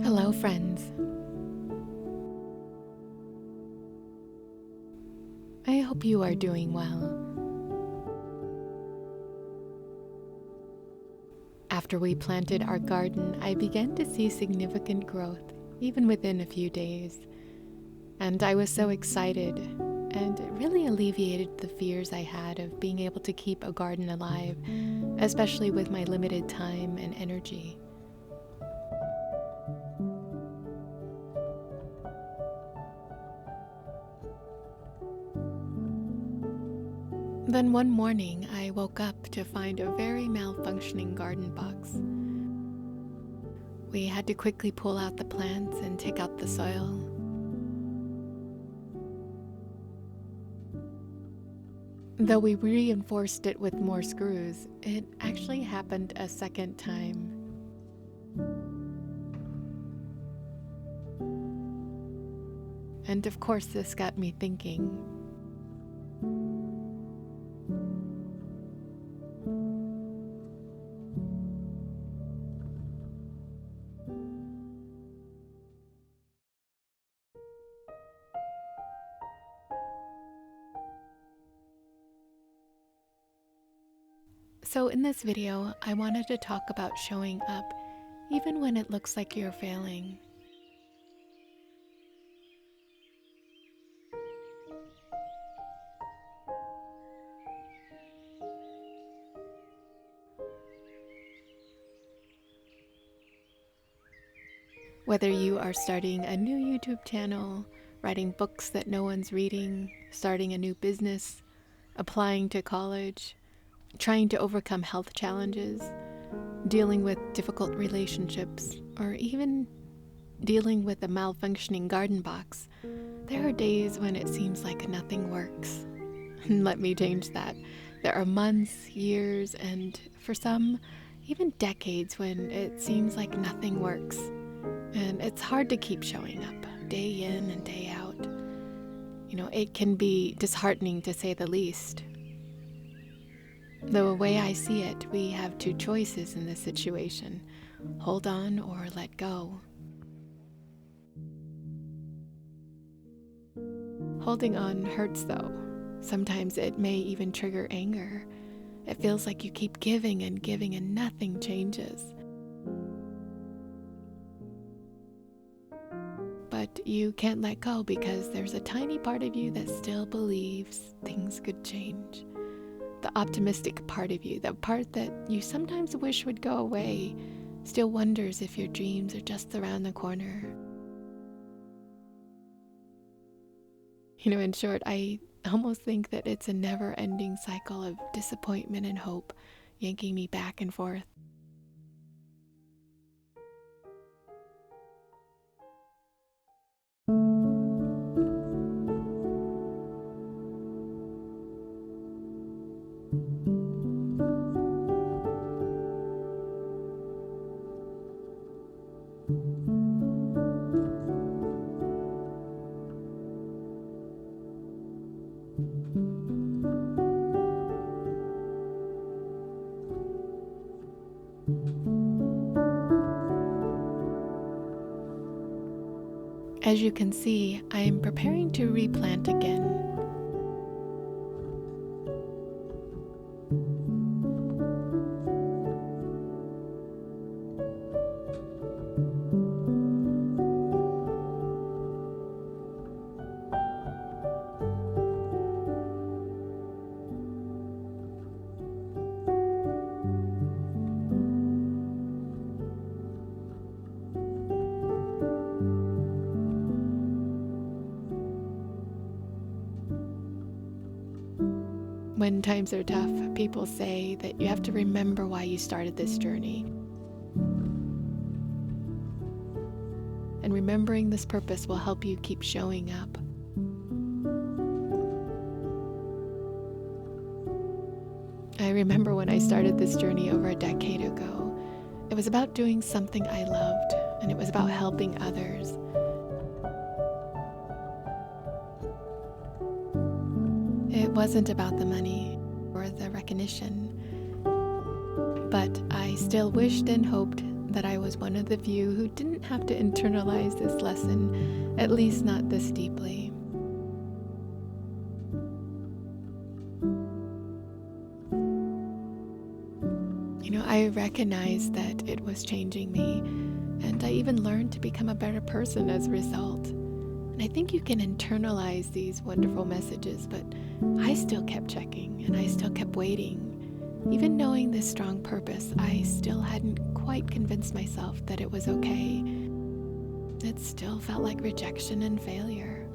Hello, friends. I hope you are doing well. After we planted our garden, I began to see significant growth, even within a few days. And I was so excited, and it really alleviated the fears I had of being able to keep a garden alive, especially with my limited time and energy. Then one morning, I woke up to find a very malfunctioning garden box. We had to quickly pull out the plants and take out the soil. Though we reinforced it with more screws, it actually happened a second time. And of course, this got me thinking. So in this video, I wanted to talk about showing up even when it looks like you're failing. Whether you are starting a new YouTube channel, writing books that no one's reading, starting a new business, applying to college, trying to overcome health challenges, dealing with difficult relationships, or even dealing with a malfunctioning garden box, there are days when it seems like nothing works. Let me change that. There are months, years, and for some, even decades when it seems like nothing works. And it's hard to keep showing up, day in and day out. It can be disheartening to say the least. The way I see it, we have two choices in this situation: hold on or let go. Holding on hurts though. Sometimes it may even trigger anger. It feels like you keep giving and giving and nothing changes. But you can't let go because there's a tiny part of you that still believes things could change. The optimistic part of you, the part that you sometimes wish would go away, still wonders if your dreams are just around the corner. In short, I almost think that it's a never-ending cycle of disappointment and hope, yanking me back and forth. As you can see, I am preparing to replant again. When times are tough, people say that you have to remember why you started this journey. And remembering this purpose will help you keep showing up. I remember when I started this journey over a decade ago, it was about doing something I loved, and it was about helping others. It wasn't about the money or the recognition, but I still wished and hoped that I was one of the few who didn't have to internalize this lesson, at least not this deeply. I recognized that it was changing me, and I even learned to become a better person as a result. And I think you can internalize these wonderful messages, but I still kept checking, and I still kept waiting. Even knowing this strong purpose, I still hadn't quite convinced myself that it was okay. It still felt like rejection and failure.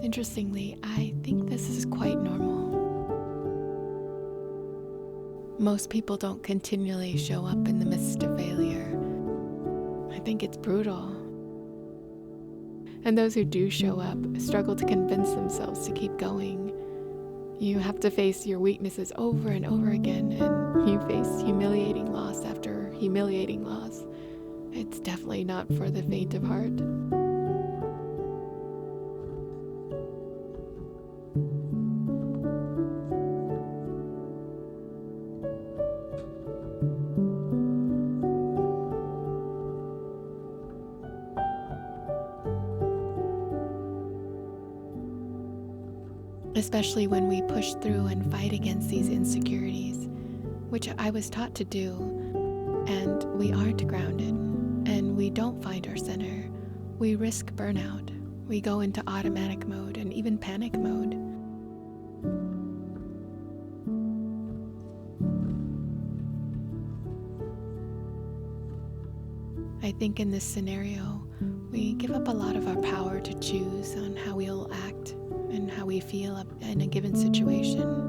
Interestingly, I think this is quite normal. Most people don't continually show up in the midst of failure. I think it's brutal. And those who do show up struggle to convince themselves to keep going. You have to face your weaknesses over and over again, and you face humiliating loss after humiliating loss. It's definitely not for the faint of heart. Especially when we push through and fight against these insecurities, which I was taught to do, and we aren't grounded, and we don't find our center. We risk burnout. We go into automatic mode and even panic mode. I think in this scenario, we give up a lot of our power to choose on how we'll act and how we feel in a given situation.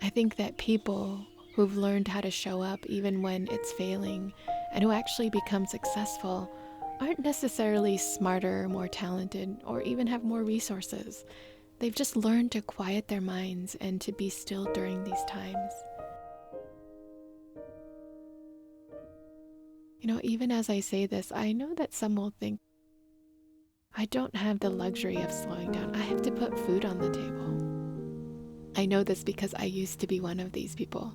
I think that people who've learned how to show up even when it's failing and who actually become successful aren't necessarily smarter, more talented, or even have more resources. They've just learned to quiet their minds and to be still during these times. Even as I say this, I know that some will think, I don't have the luxury of slowing down. I have to put food on the table. I know this because I used to be one of these people.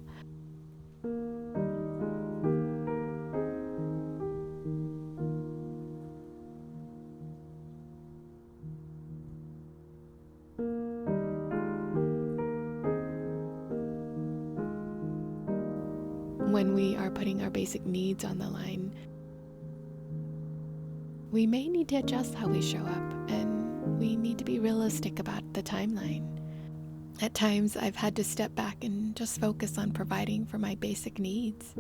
When we are putting our basic needs on the line, we may need to adjust how we show up, and we need to be realistic about the timeline. At times, I've had to step back and just focus on providing for my basic needs.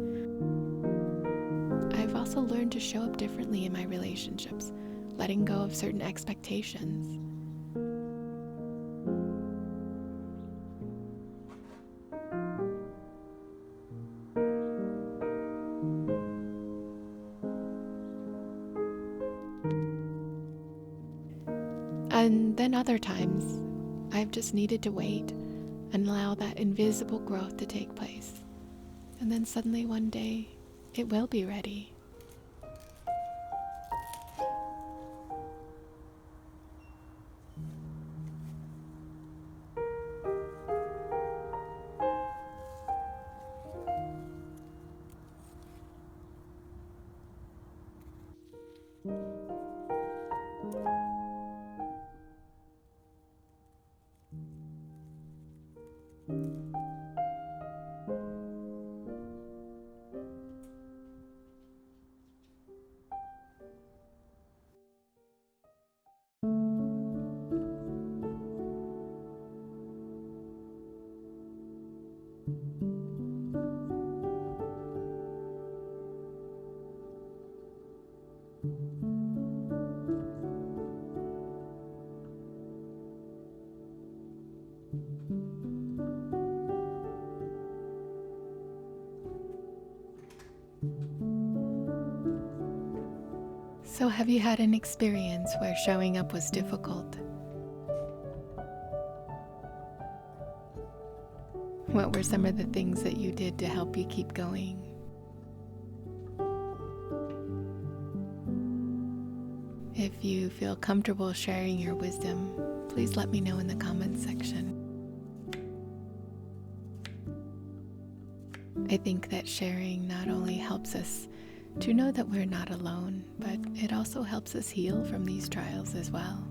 I've also learned to show up differently in my relationships, letting go of certain expectations. And then other times, I've just needed to wait and allow that invisible growth to take place. And then suddenly one day, it will be ready. So have you had an experience where showing up was difficult? What were some of the things that you did to help you keep going? If you feel comfortable sharing your wisdom, please let me know in the comments section. I think that sharing not only helps us to know that we're not alone, but it also helps us heal from these trials as well.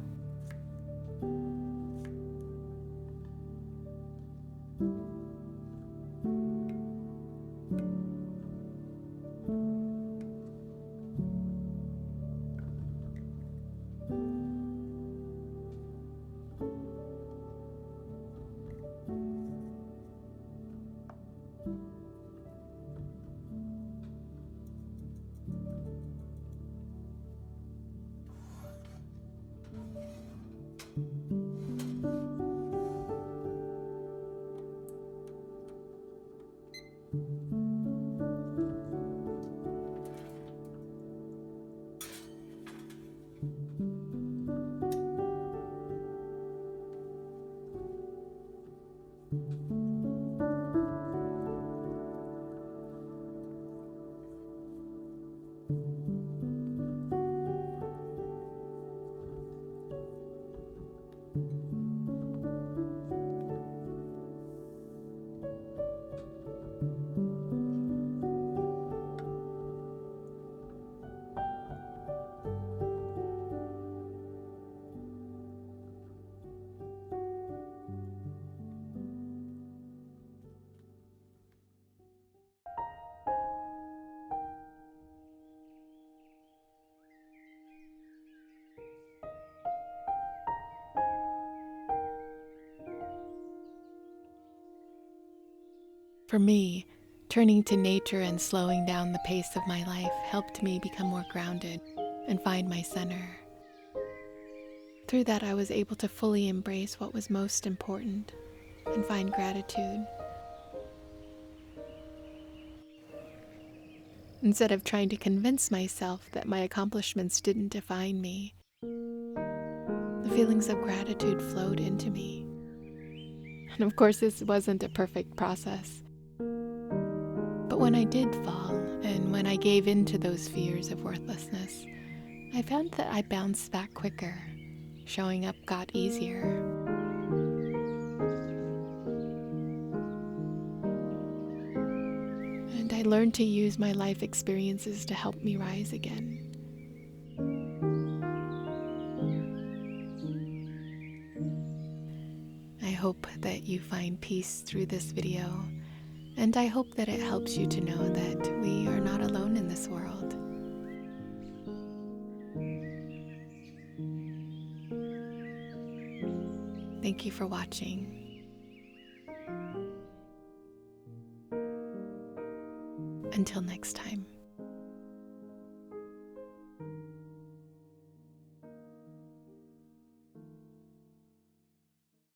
For me, turning to nature and slowing down the pace of my life helped me become more grounded and find my center. Through that, I was able to fully embrace what was most important and find gratitude. Instead of trying to convince myself that my accomplishments didn't define me, the feelings of gratitude flowed into me. And of course, this wasn't a perfect process. But when I did fall, and when I gave in to those fears of worthlessness, I found that I bounced back quicker. Showing up got easier. And I learned to use my life experiences to help me rise again. I hope that you find peace through this video, and I hope that it helps you to know that we are not alone in this world. Thank you for watching. Until next time.